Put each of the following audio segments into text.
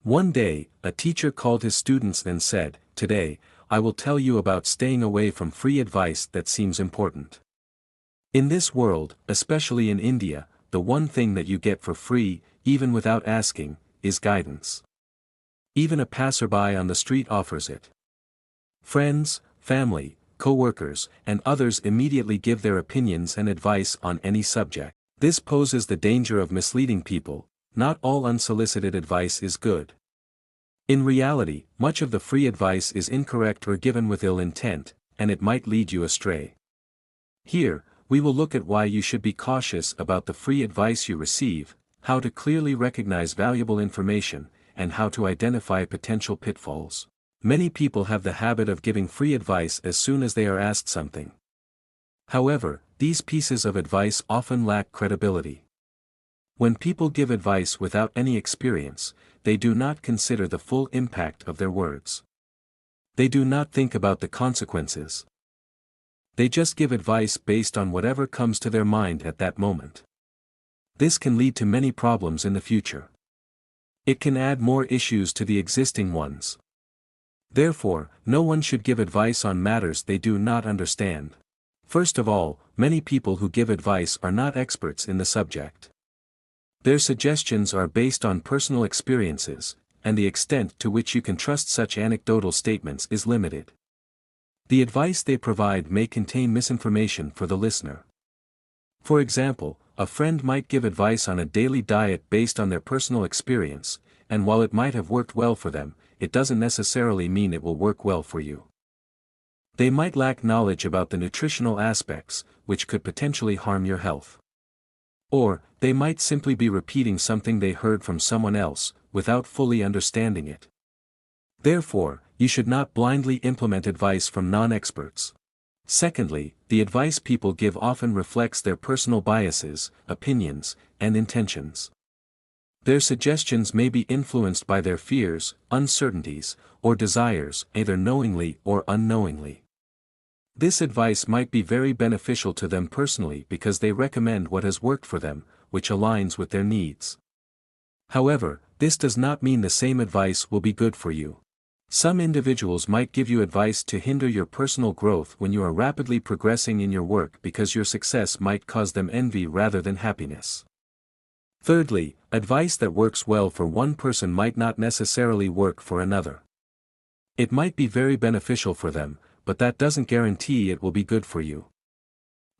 One day, a teacher called his students and said, "Today, I will tell you about staying away from free advice that seems important. In this world, especially in India, the one thing that you get for free, even without asking, is guidance. Even a passerby on the street offers it. Friends, family, coworkers, and others immediately give their opinions and advice on any subject. This poses the danger of misleading people. Not all unsolicited advice is good. In reality, much of the free advice is incorrect or given with ill intent, and it might lead you astray. Here, we will look at why you should be cautious about the free advice you receive, how to clearly recognize valuable information, and how to identify potential pitfalls. Many people have the habit of giving free advice as soon as they are asked something. However, these pieces of advice often lack credibility. When people give advice without any experience, they do not consider the full impact of their words. They do not think about the consequences. They just give advice based on whatever comes to their mind at that moment. This can lead to many problems in the future. It can add more issues to the existing ones. Therefore, no one should give advice on matters they do not understand. First of all, many people who give advice are not experts in the subject. Their suggestions are based on personal experiences, and the extent to which you can trust such anecdotal statements is limited. The advice they provide may contain misinformation for the listener. For example, a friend might give advice on a daily diet based on their personal experience, and while it might have worked well for them, it doesn't necessarily mean it will work well for you. They might lack knowledge about the nutritional aspects, which could potentially harm your health. Or, they might simply be repeating something they heard from someone else, without fully understanding it. Therefore, you should not blindly implement advice from non-experts. Secondly, the advice people give often reflects their personal biases, opinions, and intentions. Their suggestions may be influenced by their fears, uncertainties, or desires, either knowingly or unknowingly. This advice might be very beneficial to them personally because they recommend what has worked for them, which aligns with their needs. However, this does not mean the same advice will be good for you. Some individuals might give you advice to hinder your personal growth when you are rapidly progressing in your work because your success might cause them envy rather than happiness. Thirdly, advice that works well for one person might not necessarily work for another. It might be very beneficial for them, but that doesn't guarantee it will be good for you.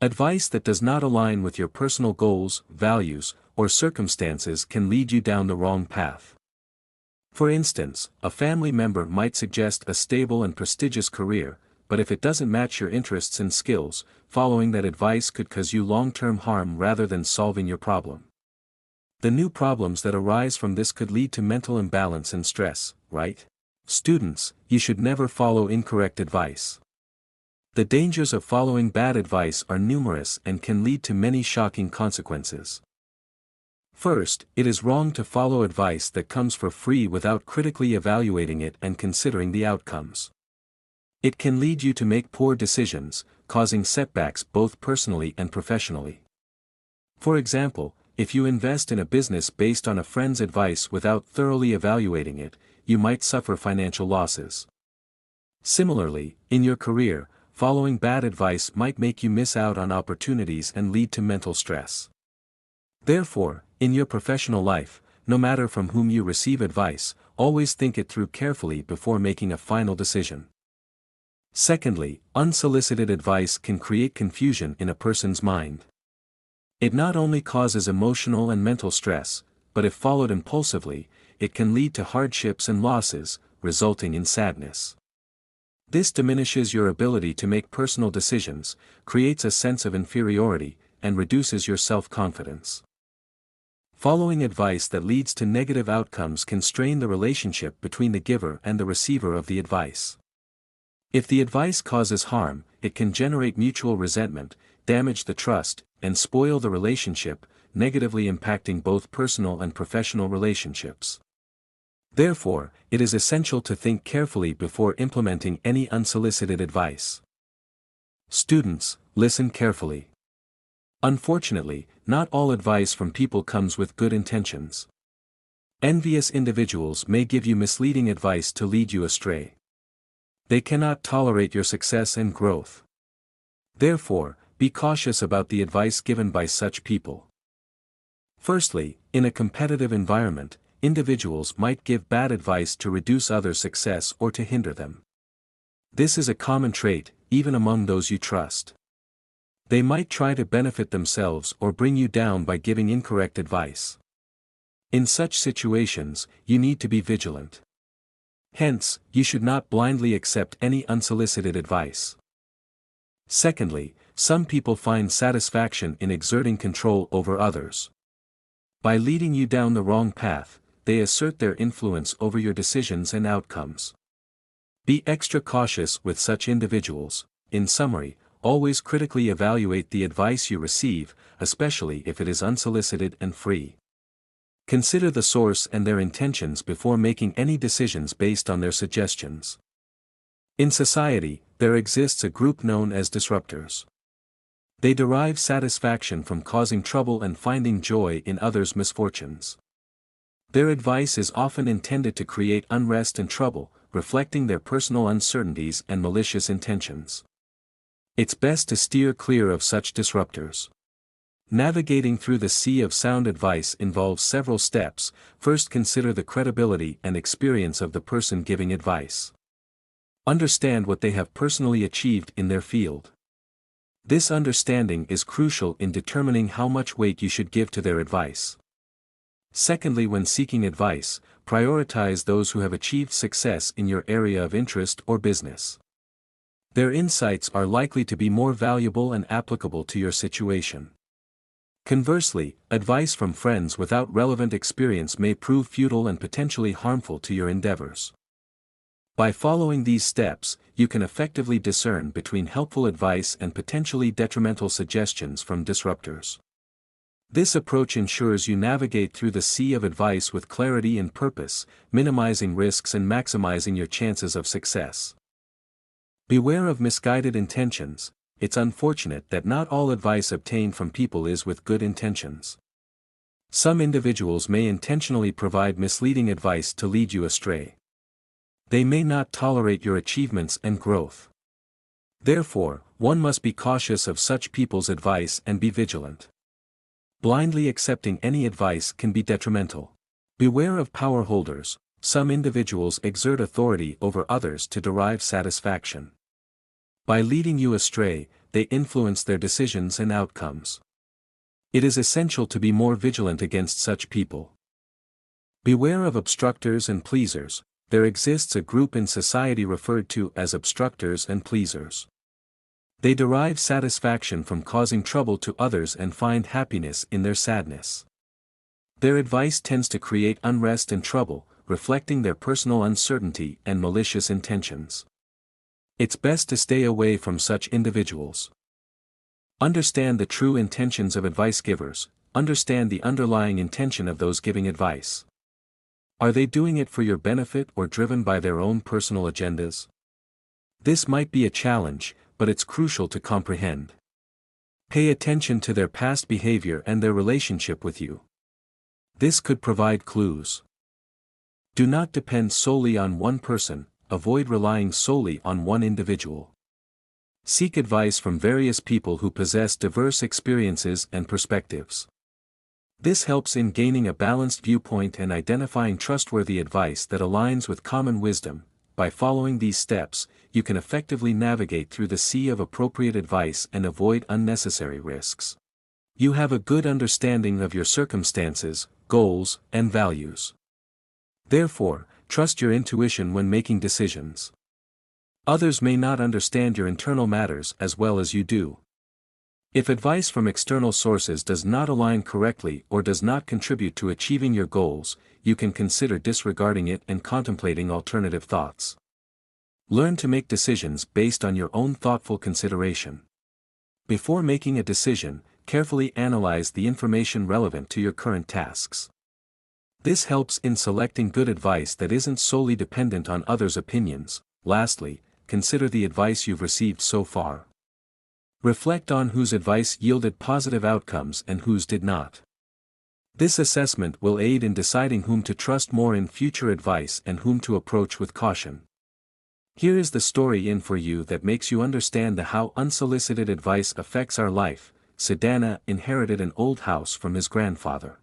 Advice that does not align with your personal goals, values, or circumstances can lead you down the wrong path. For instance, a family member might suggest a stable and prestigious career, but if it doesn't match your interests and skills, following that advice could cause you long-term harm rather than solving your problem. The new problems that arise from this could lead to mental imbalance and stress, right? Students, you should never follow incorrect advice. The dangers of following bad advice are numerous and can lead to many shocking consequences. First, it is wrong to follow advice that comes for free without critically evaluating it and considering the outcomes. It can lead you to make poor decisions, causing setbacks both personally and professionally. For example, if you invest in a business based on a friend's advice without thoroughly evaluating it, you might suffer financial losses. Similarly, in your career, following bad advice might make you miss out on opportunities and lead to mental stress. Therefore, in your professional life, no matter from whom you receive advice, always think it through carefully before making a final decision. Secondly, unsolicited advice can create confusion in a person's mind. It not only causes emotional and mental stress, but if followed impulsively, it can lead to hardships and losses, resulting in sadness. This diminishes your ability to make personal decisions, creates a sense of inferiority, and reduces your self-confidence. Following advice that leads to negative outcomes can strain the relationship between the giver and the receiver of the advice. If the advice causes harm, it can generate mutual resentment, damage the trust, and spoil the relationship, negatively impacting both personal and professional relationships. Therefore, it is essential to think carefully before implementing any unsolicited advice. Students, listen carefully. Unfortunately, not all advice from people comes with good intentions. Envious individuals may give you misleading advice to lead you astray. They cannot tolerate your success and growth. Therefore, be cautious about the advice given by such people. Firstly, in a competitive environment, individuals might give bad advice to reduce others' success or to hinder them. This is a common trait, even among those you trust. They might try to benefit themselves or bring you down by giving incorrect advice. In such situations, you need to be vigilant. Hence, you should not blindly accept any unsolicited advice. Secondly, some people find satisfaction in exerting control over others. By leading you down the wrong path, they assert their influence over your decisions and outcomes. Be extra cautious with such individuals. In summary, always critically evaluate the advice you receive, especially if it is unsolicited and free. Consider the source and their intentions before making any decisions based on their suggestions. In society, there exists a group known as disruptors. They derive satisfaction from causing trouble and finding joy in others' misfortunes. Their advice is often intended to create unrest and trouble, reflecting their personal uncertainties and malicious intentions. It's best to steer clear of such disruptors. Navigating through the sea of sound advice involves several steps. First, consider the credibility and experience of the person giving advice. Understand what they have personally achieved in their field. This understanding is crucial in determining how much weight you should give to their advice. Secondly, when seeking advice, prioritize those who have achieved success in your area of interest or business. Their insights are likely to be more valuable and applicable to your situation. Conversely, advice from friends without relevant experience may prove futile and potentially harmful to your endeavors. By following these steps, you can effectively discern between helpful advice and potentially detrimental suggestions from disruptors. This approach ensures you navigate through the sea of advice with clarity and purpose, minimizing risks and maximizing your chances of success. Beware of misguided intentions. It's unfortunate that not all advice obtained from people is with good intentions. Some individuals may intentionally provide misleading advice to lead you astray. They may not tolerate your achievements and growth. Therefore, one must be cautious of such people's advice and be vigilant. Blindly accepting any advice can be detrimental. Beware of power holders. Some individuals exert authority over others to derive satisfaction. By leading you astray, they influence their decisions and outcomes. It is essential to be more vigilant against such people. Beware of obstructors and pleasers. There exists a group in society referred to as obstructors and pleasers. They derive satisfaction from causing trouble to others and find happiness in their sadness. Their advice tends to create unrest and trouble, reflecting their personal uncertainty and malicious intentions. It's best to stay away from such individuals. Understand the true intentions of advice givers. Understand the underlying intention of those giving advice. Are they doing it for your benefit or driven by their own personal agendas? This might be a challenge, but it's crucial to comprehend. Pay attention to their past behavior and their relationship with you. This could provide clues. Do not depend solely on one person. Avoid relying solely on one individual. Seek advice from various people who possess diverse experiences and perspectives. This helps in gaining a balanced viewpoint and identifying trustworthy advice that aligns with common wisdom. By following these steps, you can effectively navigate through the sea of appropriate advice and avoid unnecessary risks. You have a good understanding of your circumstances, goals, and values. Therefore, trust your intuition when making decisions. Others may not understand your internal matters as well as you do. If advice from external sources does not align correctly or does not contribute to achieving your goals, you can consider disregarding it and contemplating alternative thoughts. Learn to make decisions based on your own thoughtful consideration. Before making a decision, carefully analyze the information relevant to your current tasks. This helps in selecting good advice that isn't solely dependent on others' opinions. Lastly, consider the advice you've received so far. Reflect on whose advice yielded positive outcomes and whose did not. This assessment will aid in deciding whom to trust more in future advice and whom to approach with caution. Here is the story in for you that makes you understand how unsolicited advice affects our life. Sedana inherited an old house from his grandfather.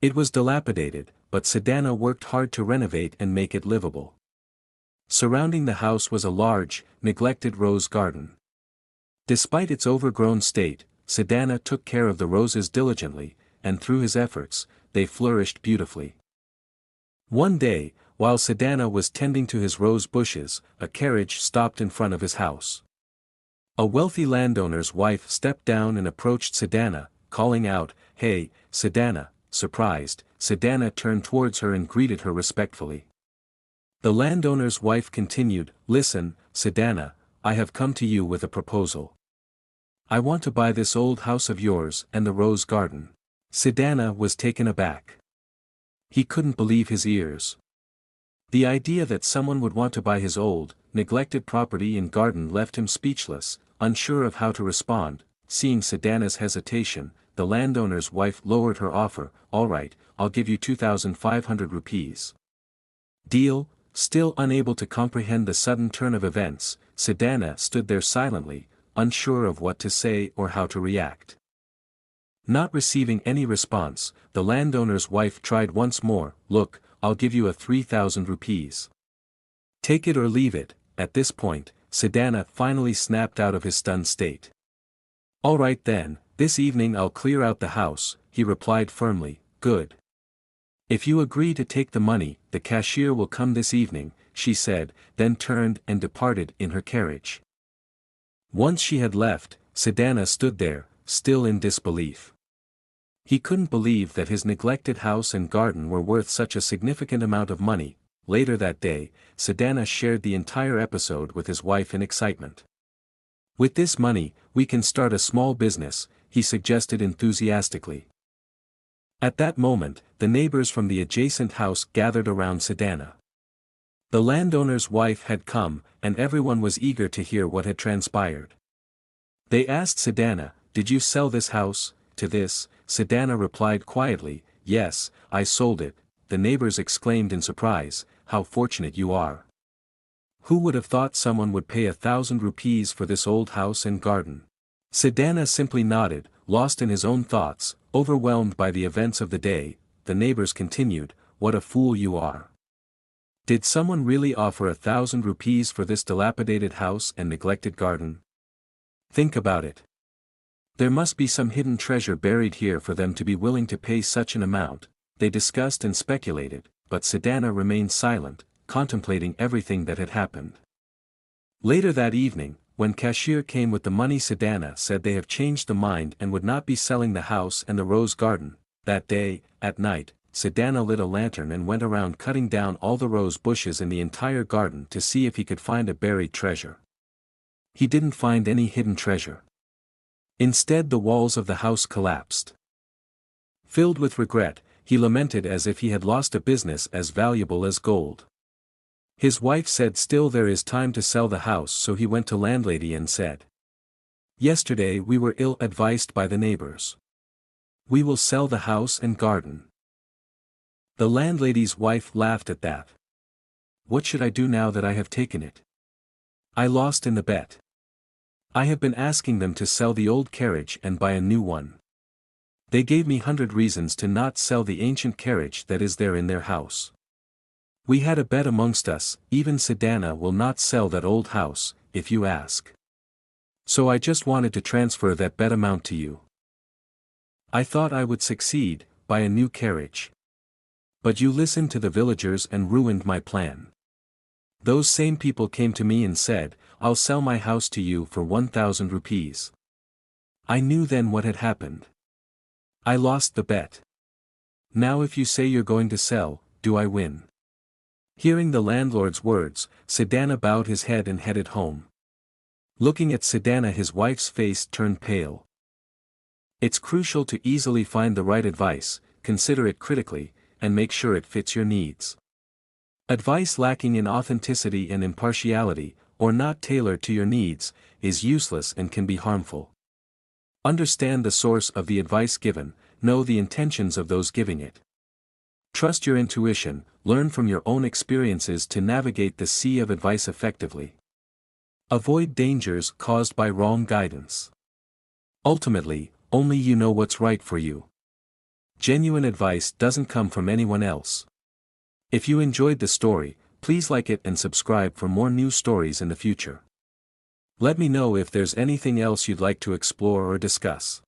It was dilapidated, but Sedana worked hard to renovate and make it livable. Surrounding the house was a large, neglected rose garden. Despite its overgrown state, Sedana took care of the roses diligently, and through his efforts, they flourished beautifully. One day, while Sedana was tending to his rose bushes, a carriage stopped in front of his house. A wealthy landowner's wife stepped down and approached Sedana, calling out, "Hey, Sedana." Surprised, Sedana turned towards her and greeted her respectfully. The landowner's wife continued, "Listen, Sedana, I have come to you with a proposal. I want to buy this old house of yours and the rose garden." Sedana was taken aback. He couldn't believe his ears. The idea that someone would want to buy his old, neglected property and garden left him speechless, unsure of how to respond. Seeing Sedana's hesitation, the landowner's wife lowered her offer. "All right, I'll give you 2,500 rupees. Deal?" Still unable to comprehend the sudden turn of events, Sedana stood there silently, unsure of what to say or how to react. Not receiving any response, the landowner's wife tried once more. "Look, I'll give you 3,000 rupees. Take it or leave it." At this point, Sedana finally snapped out of his stunned state. "All right then, this evening I'll clear out the house," he replied firmly. "Good. If you agree to take the money, the cashier will come this evening," she said, then turned and departed in her carriage. Once she had left, Sedana stood there, still in disbelief. He couldn't believe that his neglected house and garden were worth such a significant amount of money. Later that day, Sedana shared the entire episode with his wife in excitement. "With this money, we can start a small business," he suggested enthusiastically. At that moment, the neighbors from the adjacent house gathered around Sedana. The landowner's wife had come, and everyone was eager to hear what had transpired. They asked Sedana, "Did you sell this house?" To this, Sedana replied quietly, "Yes, I sold it." The neighbors exclaimed in surprise, "How fortunate you are! Who would have thought someone would pay 1,000 rupees for this old house and garden?" Sedana simply nodded, lost in his own thoughts, overwhelmed by the events of the day. The neighbors continued, "What a fool you are! Did someone really offer 1,000 rupees for this dilapidated house and neglected garden? Think about it. There must be some hidden treasure buried here for them to be willing to pay such an amount." They discussed and speculated, but Sedana remained silent, contemplating everything that had happened. Later that evening, when cashier came with the money, Sedana said they have changed the mind and would not be selling the house and the rose garden. That day, at night, Sedana lit a lantern and went around cutting down all the rose bushes in the entire garden to see if he could find a buried treasure. He didn't find any hidden treasure. Instead, the walls of the house collapsed. Filled with regret, he lamented as if he had lost a business as valuable as gold. His wife said still there is time to sell the house, so he went to landlady and said, "Yesterday we were ill-advised by the neighbors. We will sell the house and garden." The landlady's wife laughed at that. "What should I do now that I have taken it? I lost in the bet. I have been asking them to sell the old carriage and buy a new one. They gave me 100 reasons to not sell the ancient carriage that is there in their house. We had a bet amongst us, even Sedana will not sell that old house, if you ask. So I just wanted to transfer that bet amount to you. I thought I would succeed, buy a new carriage. But you listened to the villagers and ruined my plan. Those same people came to me and said, 'I'll sell my house to you for 1,000 rupees. I knew then what had happened. I lost the bet. Now if you say you're going to sell, do I win?'" Hearing the landlord's words, Sedana bowed his head and headed home. Looking at Sedana, his wife's face turned pale. It's crucial to easily find the right advice, consider it critically, and make sure it fits your needs. Advice lacking in authenticity and impartiality, or not tailored to your needs, is useless and can be harmful. Understand the source of the advice given, know the intentions of those giving it. Trust your intuition, learn from your own experiences to navigate the sea of advice effectively. Avoid dangers caused by wrong guidance. Ultimately, only you know what's right for you. Genuine advice doesn't come from anyone else. If you enjoyed the story, please like it and subscribe for more new stories in the future. Let me know if there's anything else you'd like to explore or discuss.